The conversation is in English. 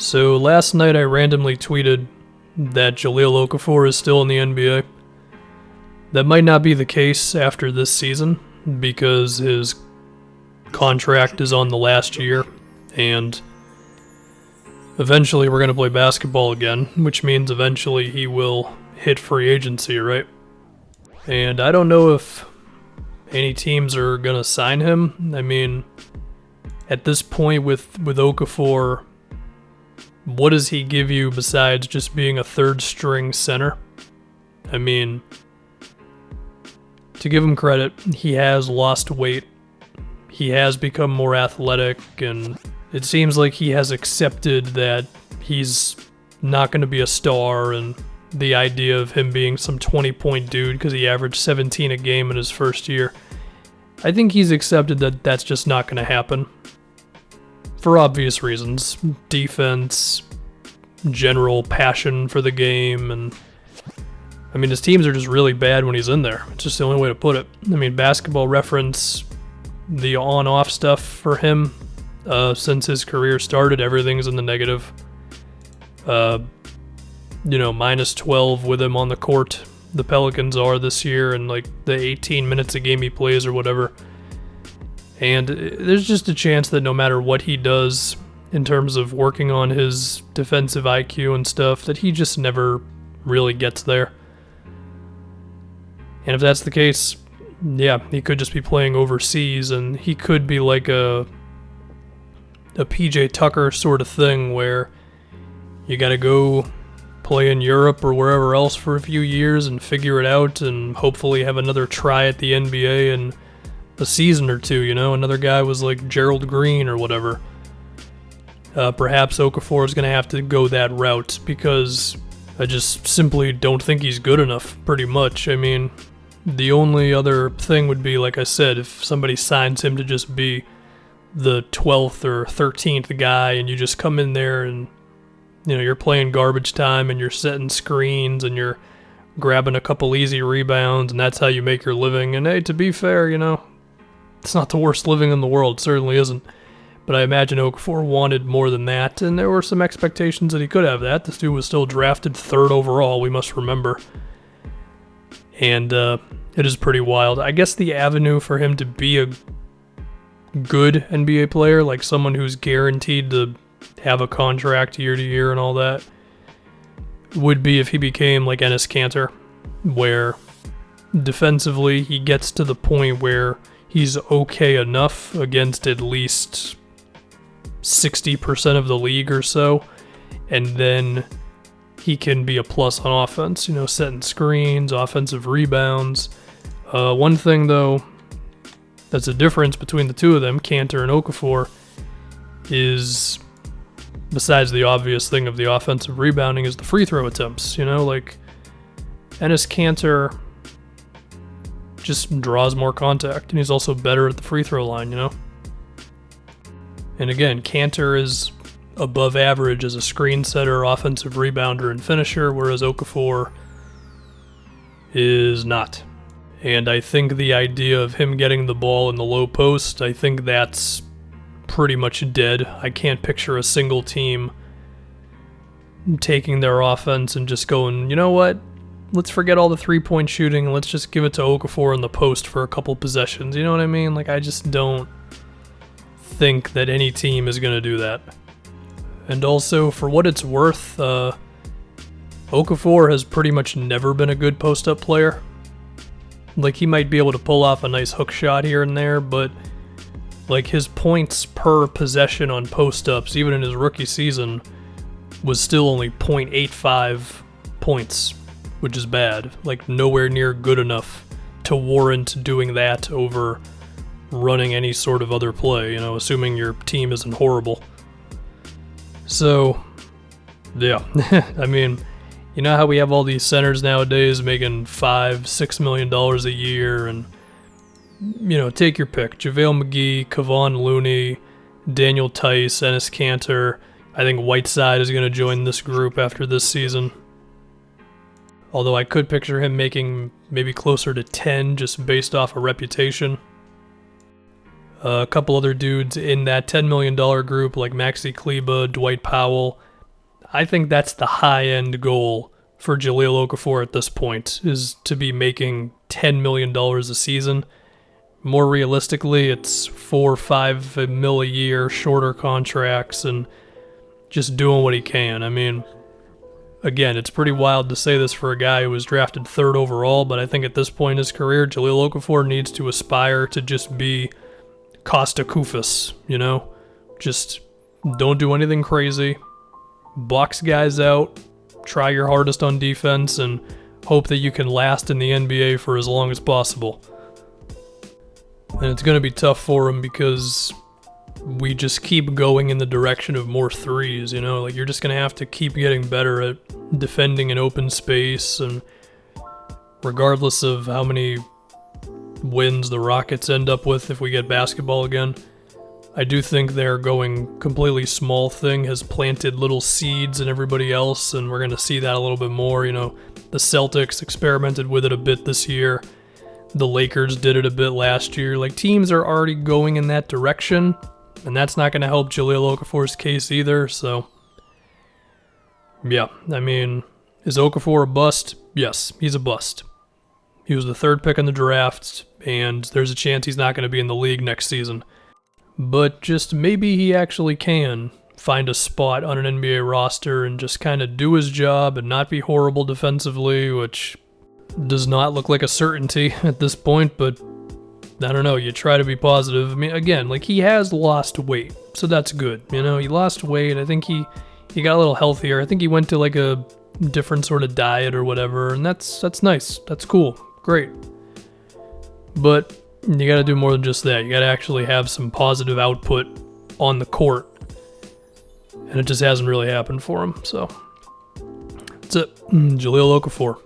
So last night I randomly tweeted that Jahlil Okafor is still in the NBA. That might not be the case after this season because his contract is on the last year and eventually we're going to play basketball again, which means eventually he will hit free agency, right? And I don't know if any teams are going to sign him. I mean, at this point with Okafor, what does he give you besides just being a third-string center? I mean, to give him credit, he has lost weight. He has become more athletic, and it seems like he has accepted that he's not going to be a star, and the idea of him being some 20-point dude because he averaged 17 a game in his first year. I think he's accepted that that's just not going to happen. For obvious reasons. Defense, general passion for the game, and I mean, his teams are just really bad when he's in there. It's just the only way to put it. I mean, Basketball Reference, the on-off stuff for him, since his career started, everything's in the negative. Minus 12 with him on the court. The Pelicans are this year, and like the 18 minutes a game he plays or whatever. And there's just a chance that no matter what he does in terms of working on his defensive IQ and stuff, that he just never really gets there. And if that's the case, yeah, he could just be playing overseas, and he could be like a PJ Tucker sort of thing where you gotta go play in Europe or wherever else for a few years and figure it out and hopefully have another try at the NBA and a season or two, Another guy was like Gerald Green or whatever. Perhaps Okafor is going to have to go that route because I just simply don't think he's good enough, pretty much. I mean, the only other thing would be, like I said, if somebody signs him to just be the 12th or 13th guy and you just come in there and, you're playing garbage time and you're setting screens and you're grabbing a couple easy rebounds and that's how you make your living. And hey, to be fair, it's not the worst living in the world, it certainly isn't. But I imagine Okafor wanted more than that, and there were some expectations that he could have that. This dude was still drafted 3rd overall, we must remember. And it is pretty wild. I guess the avenue for him to be a good NBA player, like someone who's guaranteed to have a contract year to year and all that, would be if he became like Enes Kanter, where defensively he gets to the point where he's okay enough against at least 60% of the league or so, and then he can be a plus on offense, setting screens, offensive rebounds. One thing, though, that's a difference between the two of them, Kanter and Okafor, is, besides the obvious thing of the offensive rebounding, is the free throw attempts. Like Enes Kanter just draws more contact, and he's also better at the free throw line, And again, Kanter is above average as a screen setter, offensive rebounder, and finisher, whereas Okafor is not. And I think the idea of him getting the ball in the low post, I think that's pretty much dead. I can't picture a single team taking their offense and just going, you know what? Let's forget all the three-point shooting and let's just give it to Okafor in the post for a couple possessions. You know what I mean? Like, I just don't think that any team is going to do that. And also, for what it's worth, Okafor has pretty much never been a good post-up player. Like, he might be able to pull off a nice hook shot here and there, but like his points per possession on post-ups, even in his rookie season, was still only 0.85 points. Which is bad, like nowhere near good enough to warrant doing that over running any sort of other play, assuming your team isn't horrible. So, yeah, I mean, how we have all these centers nowadays making $5-6 million a year, and, take your pick. JaVale McGee, Kevon Looney, Daniel Tice, Enes Kanter. I think Whiteside is going to join this group after this season. Although I could picture him making maybe closer to 10 just based off a reputation. A couple other dudes in that $10 million group like Maxi Kleber, Dwight Powell. I think that's the high-end goal for Jahlil Okafor at this point, is to be making $10 million a season. More realistically, it's 4 or 5 mil a year, shorter contracts, and just doing what he can. I mean, again, it's pretty wild to say this for a guy who was drafted 3rd overall, but I think at this point in his career, Jahlil Okafor needs to aspire to just be Costa Koufos, you know? Just don't do anything crazy. Box guys out, try your hardest on defense, and hope that you can last in the NBA for as long as possible. And it's going to be tough for him because we just keep going in the direction of more threes, you know? Like, you're just going to have to keep getting better at defending in open space, and regardless of how many wins the Rockets end up with if we get basketball again, I do think their going completely small thing has planted little seeds in everybody else, and we're going to see that a little bit more. You know, the Celtics experimented with it a bit this year. The Lakers did it a bit last year. Like, teams are already going in that direction, and that's not going to help Jahlil Okafor's case either, so yeah, I mean, is Okafor a bust? Yes, he's a bust. He was the 3rd pick in the draft, and there's a chance he's not going to be in the league next season. But just maybe he actually can find a spot on an NBA roster and just kind of do his job and not be horrible defensively, which does not look like a certainty at this point, but I don't know, you try to be positive. I mean, again, like, he has lost weight, so that's good. You know, he lost weight. I think he got a little healthier. I think he went to like a different sort of diet or whatever, and that's nice. That's cool. Great. But you got to do more than just that. You got to actually have some positive output on the court, and it just hasn't really happened for him. So that's it. Jahlil Okafor.